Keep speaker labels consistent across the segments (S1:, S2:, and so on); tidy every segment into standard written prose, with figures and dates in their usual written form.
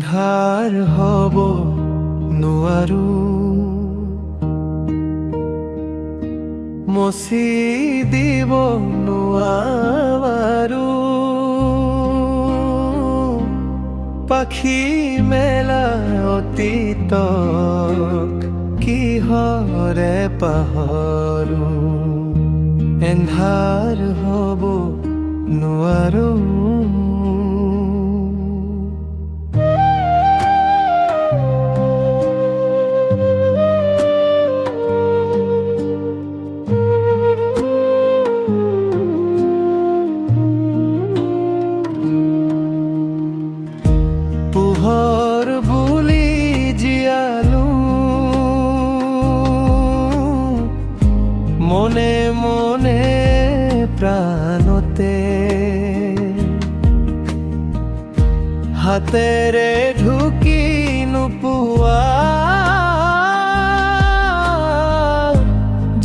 S1: এন্ধাৰ হ'ব নোৱাৰো, মচি দিব নোৱাৰো। পাখি মেলা অতীতক কিহৰে পাহৰো, এন্ধাৰ হ'ব নোৱাৰো। পোহৰ বুলি জীয়ালো, মনে মনে প্ৰাণতে, হাতেৰে ঢুকি নোপোৱা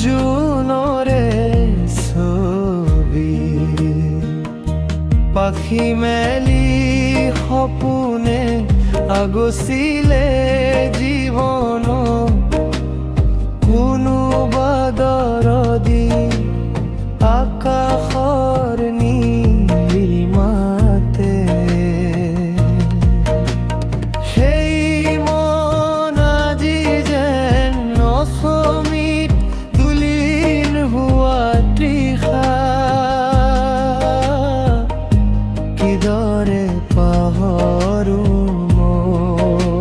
S1: জোনৰে ছবি, পাখি মেলি সপোনে আগচিলে জীৱন, কোনোবা দৰদি আকাশৰ নীলিমাতে। সেই মন আজি যেন অসমীত তুলিন হোৱা তৃষা, কিদৰে পাহৰো মই,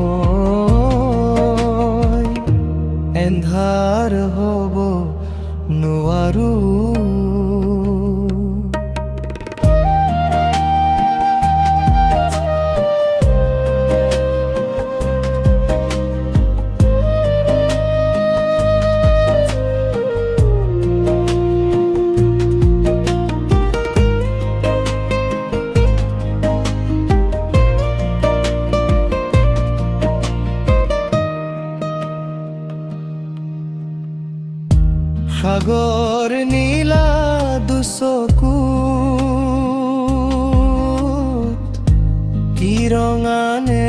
S1: এন্ধাৰ হ'ব নোৱাৰো। সাগৰ নীলা দুচকুত কি ৰঙানে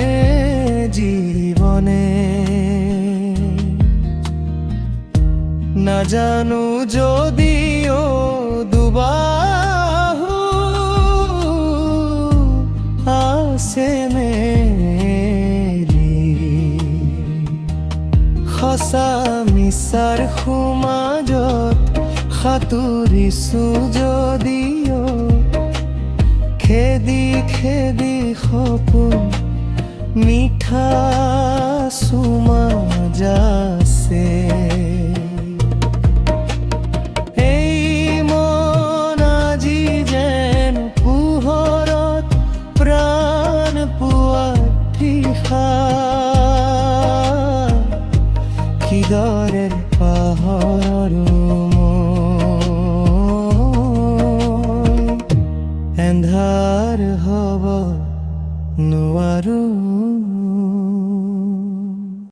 S1: জীৱনে, নাজানো যদিও দুবাহু আছে মেলি, সঁচা মিছাৰ সমাজত সাঁতুৰিছো যদিও, খেদি খেদি সপোন মিঠা চুমা যাছে। এই মন আজি যেন পোহৰত প্ৰাণ পোৱা তৃষা, কিদৰে পাহৰো মই, এন্ধাৰ হ'ব নোৱাৰো।